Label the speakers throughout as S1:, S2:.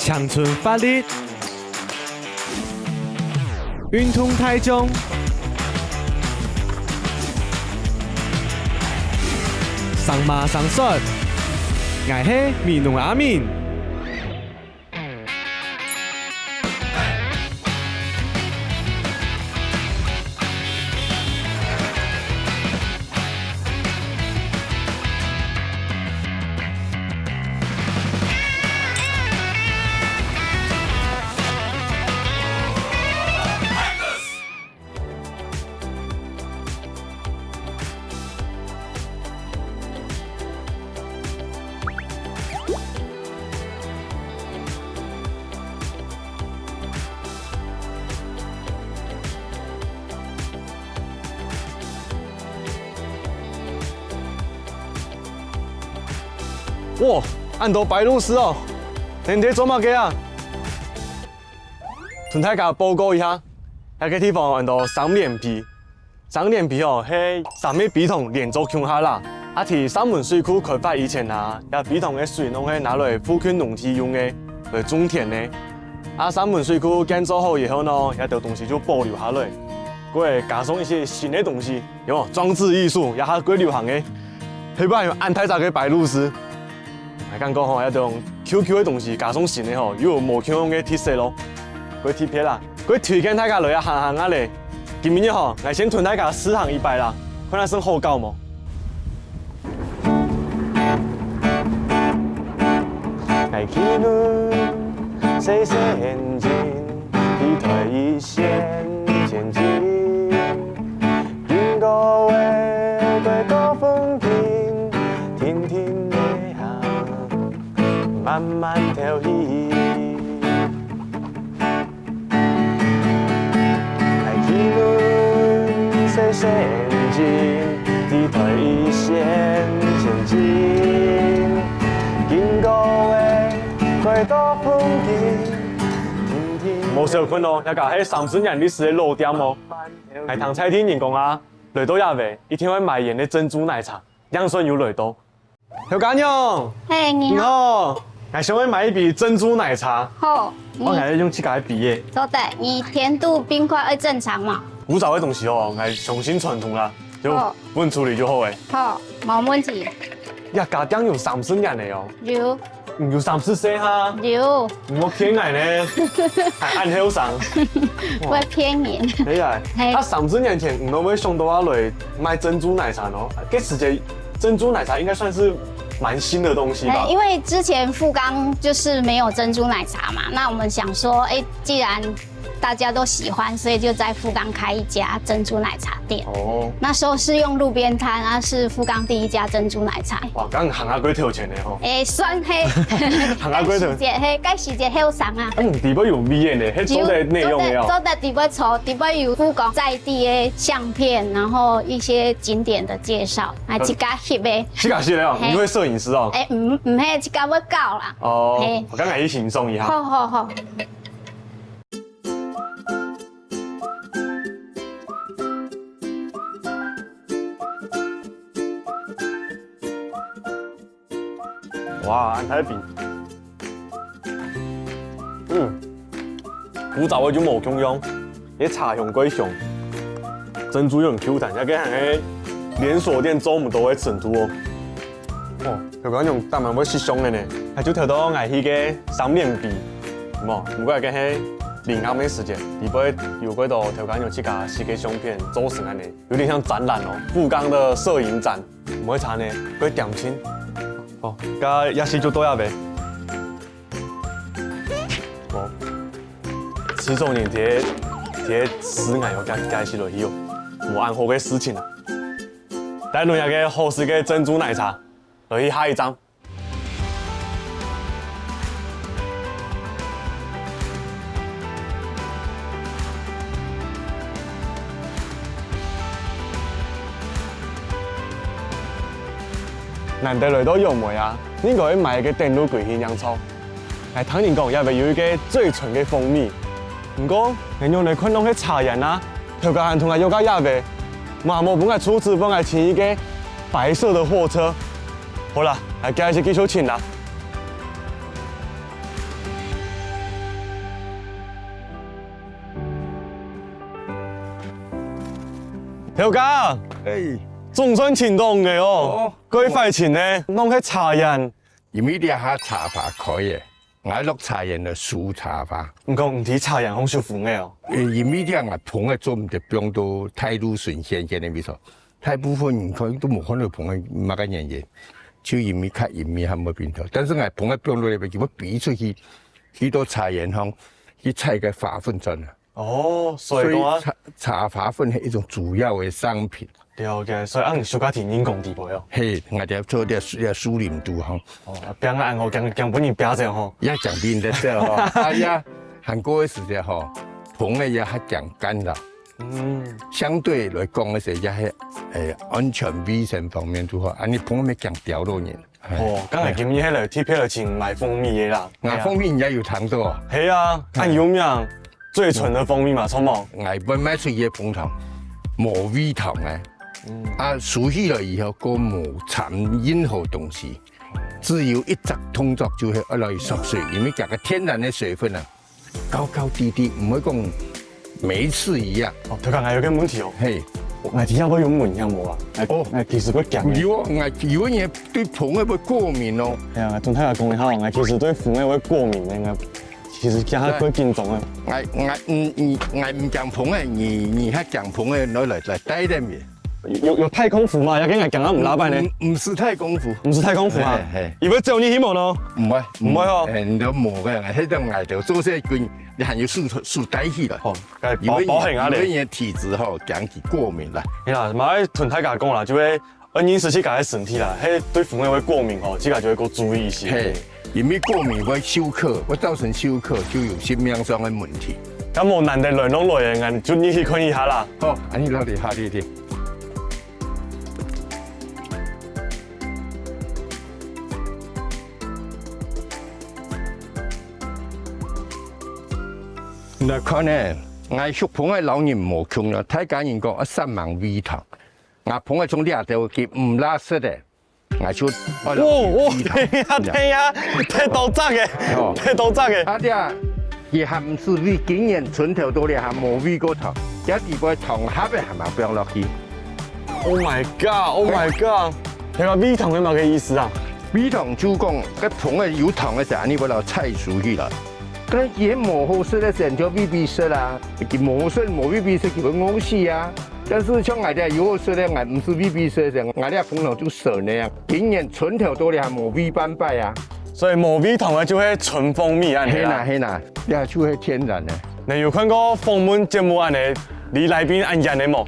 S1: 乡村法律，运通台中，上马上说，我是米农阿敏。
S2: 哇，按到白鹭鸶哦，天天做嘛嘅啊？同大家报告一下，那个地方按到三连皮，三连皮哦，係三个笔筒连做腔下啦。啊，伫三门水库开发以前啊，也笔筒嘅水拢係拿来富圈农地用嘅，来种田嘅。啊，三门水库建造好以后呢，也条东西就保留下来，佢会加上一些新的东西，有冇？装置艺术也係幾流行嘅，希望用安太早嘅白鹭鸶。来讲讲吼，一种 QQ 的东西加上新的吼，又有无腔的特色咯。佢贴片啦，佢推荐大家来行行啊咧。今日吼，我先推大家4行100啦，看下算好搞冇？爱去路，细细眼睛，一腿一线前进，经过的高风景，听听。慢慢调戏，爱去路细细眼睛，低头一线前进，经过的轨道风景，听听。冇小困哦，一架喺30年历史的老店哦，係唐菜天人講啊，來到亞尾一定會買鹽的珍珠奶茶，樣順有來到。小干娘，
S3: 嘿，你好。
S2: 我想要買一杯珍珠奶茶。
S3: 好，
S2: 我係用這個比嘅。
S3: 都對，你甜度冰塊會正常嘛？
S2: 古早嘅東西哦，我重新傳統啦，就穩處理就好誒。
S3: 好，冇問題。
S2: 呀，家店有30年嚟哦。
S3: 有。
S2: 有30歲哈？
S3: 有。
S2: 唔好騙人呢，係按後生。
S3: 會騙人。
S2: 係啊，啊30年前唔都會想到我來賣珍珠奶茶咯，嗰時嘅珍珠奶茶應該算是。蠻新的東西吧，
S3: 因為之前富岡就是沒有珍珠奶茶嘛，那我們想說，哎，既然大家都喜歡，所以就在富岡開一家珍珠奶茶店。哦，那時候是用路邊攤啊，是富岡第一家珍珠奶茶。
S2: 哇，咁行下幾條錢嘅吼？
S3: 誒，算係，
S2: 行下幾條？
S3: 係，該時節後生啊。
S2: 底部有味嘅，係做的內容嘅哦。
S3: 做的底部抽，底部有富岡在地的相片，然後一些景點的介紹，啊，一家翕嘅。
S2: 一家翕哦，你會攝影師哦？
S3: 誒，唔係，一家要搞啦。
S2: 哦，我剛才去形容一下。
S3: 好好好。
S2: 哇，安太平，古早我就冇咁樣，啲茶香鬼香，珍珠又很 Q 彈，一個係連鎖店做唔到嘅程度哦。哦，佢講用但係會失香嘅呢，係就調到我去嘅3連皮，唔過係嘅係臨啱嘅時間，而且有嗰度調緊用自家視覺相片做成安尼，有點像展覽哦，富岡的攝影展，唔會差呢，佢點清。哦，加一時就多一杯。哦，10周年啲事藝我介紹落去哦，冇安好嘅事情啊。帶落嚟嘅好食嘅珍珠奶茶，落去下一張。難得來到楊梅啊！呢個買嘅電腦櫃獻洋葱，係聽人講也會有一個最純嘅蜂蜜。不過，人用嚟看攏係茶人啊，條架行同埋有架也未，馬某本來初次本來請一個白色的貨車。好啦，係繼續繼續請啦。条家，
S4: 哎，
S2: 总算成功嘅哦。几块钱呢？弄去茶园，
S4: 因为你下茶法可以，我落茶园的熟茶法。
S2: 唔讲唔睇茶园好舒服嘅哦。
S4: 因为啲我捧嘅做唔得變到態度純鮮嘅呢？所大部分人佢都冇可能捧嘅乜嘅嘢嘢，就因為卡因為係冇變到。但是我捧嘅變到裏邊，如果比出去，許多茶園行，啲菜嘅花粉真啊。
S2: 哦，所以講
S4: 茶花粉係一種主要嘅商品。
S2: 了解，所以按小家庭人工地位哦。
S4: 嘿，我哋做啲樹林度吼。
S2: 哦，邊個按我講本人表者吼。
S4: 也講邊得啫吼，哎呀，韓國嘅時節吼，捧嘅也係講乾啦。相對來講嘅時也係安全衛生方面都好，啊你捧咩講掉落人。
S2: 哦，剛才今日迄個貼片就請買蜂蜜嘅啦。
S4: 蜂蜜也有糖多。
S2: 係啊，按有名最純的蜂蜜嘛，錯冇？
S4: 我本買出嘅蜂糖，冇味糖嘅。啊，熟悉了以後，個冇摻任何東西，只有一隻動作就係來縮水，因為加個天然的水分啊，高高低低，唔會講每次一樣。
S2: 哦，佢講我有個問題哦，
S4: 嘿，
S2: 我之前我有問有冇啊？哦，其實佢講。
S4: 如果你對蜂嘅會過敏哦。
S2: 係啊，總體嚟講，我其實對蜂嘅會過敏嘅，其實加下佢緊張啊。
S4: 我唔講蜂嘅，你係講蜂嘅攞嚟帶點嘢。
S2: 有太空服嘛？有啲人講得唔拉拜呢？
S4: 唔是太空服，
S2: 唔是太空服啊！如果只有你希望咯？
S4: 唔會
S2: 哦。
S4: 你都冇嘅，喺度捱到做些佢，你還要樹帶起來。哦，
S2: 保險啊你。
S4: 因為體質吼講起過敏啦。
S2: 係啦，咪屯太家講啦，就會飲食去家嘅身體啦，迄對蜂嘅會過敏吼，自家就會個注意一些。
S4: 因為過敏會休克，會造成休克，就有心臟上嘅問題。
S2: 咁冇難得來攏來嘅，就你去看一下啦。
S4: 好，安尼落嚟下啲。嗱，看呢，我食捧嘅老人冇窮啦，睇緊人講3萬味糖，我捧嘅從呢度佢唔拉實嘅，我就睇啊，
S2: 睇到窄嘅，睇到窄嘅。
S4: 啊啲佢係唔是味，竟然存頭到你係冇味個糖，一啲個糖盒嘅係咪放落去
S2: ？Oh my god！Oh my god！你話味糖係乜嘅意思啊？
S4: 味糖就講個捧嘅有糖嘅時候，你把它拆熟去啦。但係冇好食嘅時候就未必食啦，佢冇食冇未必食佢會餓死啊。但是像我哋有好食咧，我唔是未必食嘅，我哋捧頭就純嘅，竟然存頭到你係冇味斑擺啊！
S2: 所以冇味糖嘅就係純蜂蜜安尼啦。
S4: 係啦，你係就係天然嘅。
S2: 你有看過訪問節目安尼，你來賓按演嘅冇？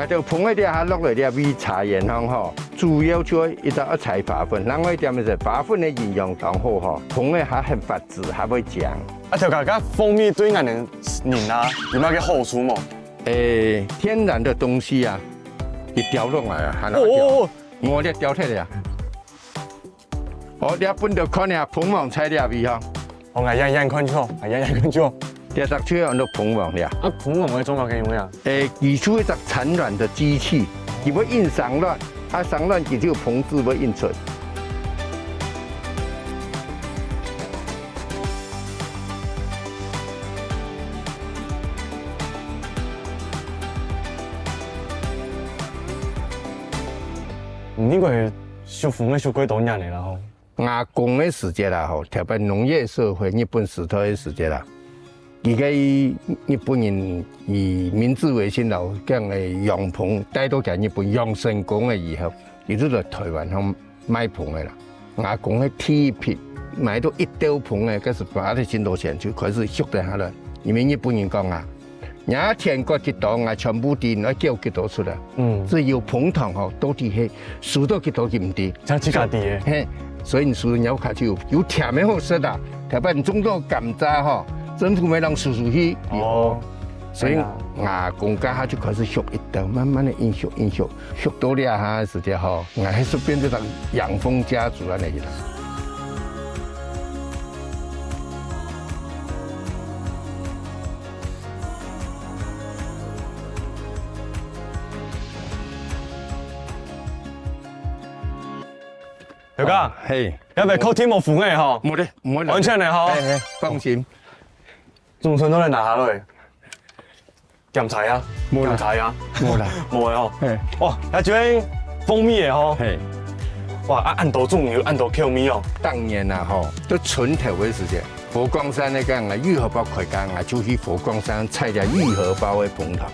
S4: 我就捧一啲下落嚟啲味茶園香嗬，主要就係一道菜花粉，另外一點就是花粉嘅營養càng好嗬，捧嘅還很發質，還會醬。
S2: 啊，條家蜂蜜對我哋人啊有乜嘅好處冇？
S4: 天然的東西啊，佢掉落來啊，係啦，我哋掉出嚟啊。我哋本就看下捧王菜啲味香。
S2: 我係樣看錯，係樣看錯。
S4: 第十區有到捧王啦。
S2: 啊，捧王嘅中國叫咩啊？
S4: 移出一隻產卵的機器，佢會印上卵，啊上卵佢就膨子會印出。
S2: 唔應該係學蜂嘅學幾多年嚟啦吼。
S4: 阿公嘅時節啦吼，特別農業社會日本時代嘅時節啦。而家日本人以明治維新後，將嘅洋捧帶到嘅日本養成功嘅以後，亦都在台灣向買捧嘅啦。阿公嘅鐵皮買到一兜捧嘅，嗰時花咗錢多錢就開始學得下啦。因為日本人講啊，廿天過幾多，我全部啲我叫幾多出嚟。只要捧糖吼，到底係數到幾多唔啲，
S2: 真自家啲嘅。
S4: 所以你數有卡就有甜嘅好食啦，特別種到甘蔗吼。政府咪讓叔叔去哦，所以阿公家下就開始學一道，慢慢的學到了下時間吼，我還是變成養蜂家族安尼啦。
S2: 大家，
S4: 係，
S2: 因為靠天冇蜂嘅嗬，
S4: 冇得，
S2: 安全嘅嗬，
S4: 放心。
S2: 全村都来拿下来，检查啊，
S4: 无啦
S2: 检查啊，
S4: 无啦，
S2: 无的吼。
S4: 嘿，
S2: 哇，还这边蜂蜜的吼，
S4: 嘿，
S2: 哇，按多种牛，按多 Q 米哦。
S4: 当年啊吼，都纯头的时间。佛光山那个啊，玉荷包开工啊，就去佛光山采了玉荷包的蓬头。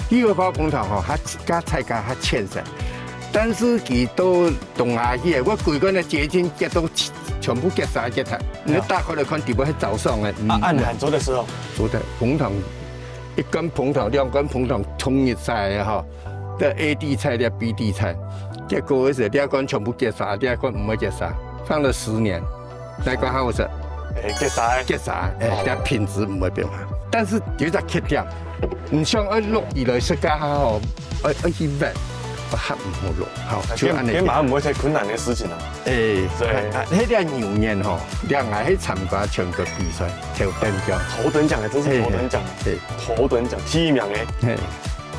S4: 玉荷包蓬头吼，它加菜加较浅色，但是佢都动下去的，我规个的结晶结都全部结晒结晒。你打开来看，底部是早上的。
S2: 按喊做的时候，
S4: 做的蓬头，一根蓬头，两根蓬头统一晒的哈，的 A 地菜的 B 地菜，结果是两根全部结晒，两根唔会结晒，放了10年，那个好食。
S2: 结晒，
S4: 结啥？但品质唔会变化，但是有一个缺点，唔像落雨来说家吼，去热，还唔好落，好就安尼。
S2: 这马上唔会太困难的事情啊。
S4: 对，
S2: 对，
S4: 迄个牛年吼，两个去参加全国比赛，抽等奖，
S2: 头等奖的真是头等奖，
S4: 对，
S2: 头等奖第1名的。
S4: 嘿，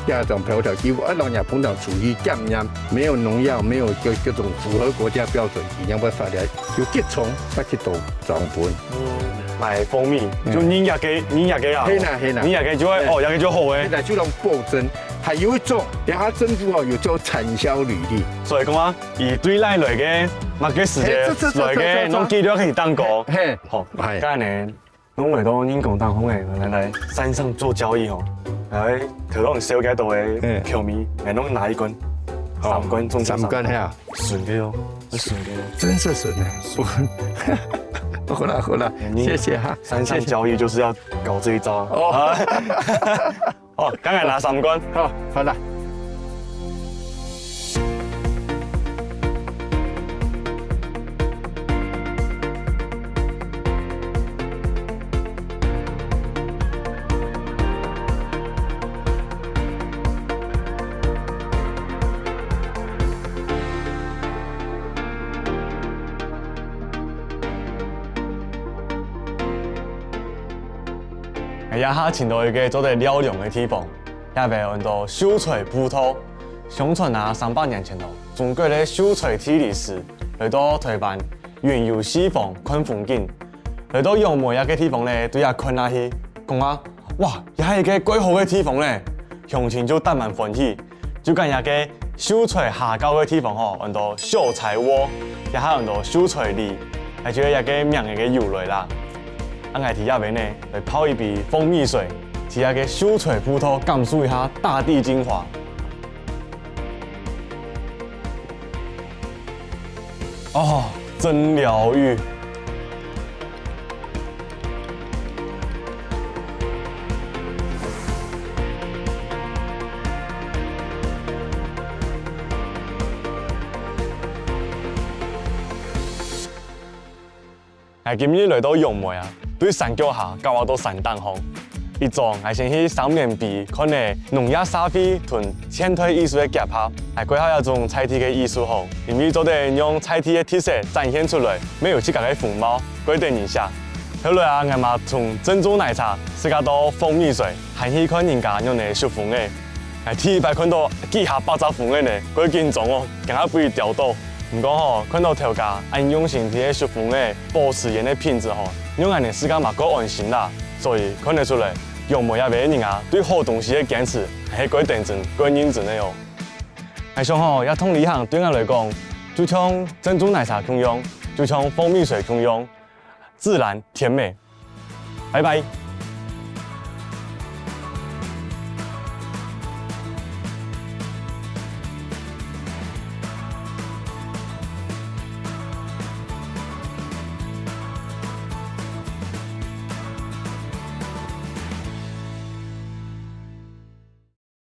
S4: 第二种葡萄几乎老人碰到处于检验，没有农药，没有各种符合国家标准，一样要发来有结虫，再去做装本。
S2: 买蜂蜜，就你也给啊，
S4: 黑啦黑啦，
S2: 你也给就会哦，也给就好诶。
S4: 现在就能保证，还有一种，然后政府哦有做产销履历，
S2: 所以讲啊，以对咱来个，嘛个时间来个，弄记录可以当过。
S4: 嘿，
S2: 好，干呢，弄来到人工当风诶，来山上做交易吼，来头弄小几多诶球迷，来弄拿1根，3根中
S4: 3根呀，
S2: 顺的哦，顺的哦，
S4: 真是顺的。好了，谢谢哈。
S2: 山上交易就是要搞这一招哦。哦，刚才拿3根，
S4: 好了。
S2: 也哈请到一个做得了良的地方，也被叫做秀才葡萄。相传啊，300年前头，中国的秀才体力士来到台湾云游四方看风景，来到杨梅一个地方咧，对遐看下去，讲啊，哇，也係一個幾好嘅地方咧，鄉親就帶滿歡喜，就講一個秀才下郊嘅地方吼，叫做秀才窩，也係叫做秀才里，係就一個名嘅由來啦。俺愛喺入面呢，來泡一杯蜂蜜水，喺那個秀才葡萄感受一下大地精華。哦，真療癒。今日來到楊梅啊，對山腳下搞好多山燈紅。一種係先去3面壁看嘅農業社會同現代藝術嘅結合，係規劃一種彩體嘅藝術項，因為做得用彩體嘅特色展現出來，沒有自家嘅風貌，規定一下。後來啊，我嘛從珍珠奶茶試加到蜂蜜水，還去看人家用嚟收風嘅，係第一擺看到幾下爆炸風嘅呢，幾緊張哦，更加不會掉到。唔過吼，看到頭家按用心啲嘅收風嘅保持人嘅品質吼，用安尼時間嘛夠安心啦，所以看得出來。楊梅也俾人啊，對好東西嘅堅持係幾認真、幾認真嘅哦。係想吼，一通旅行對我來講，就像珍珠奶茶咁樣，就像蜂蜜水咁樣，自然甜美。拜拜。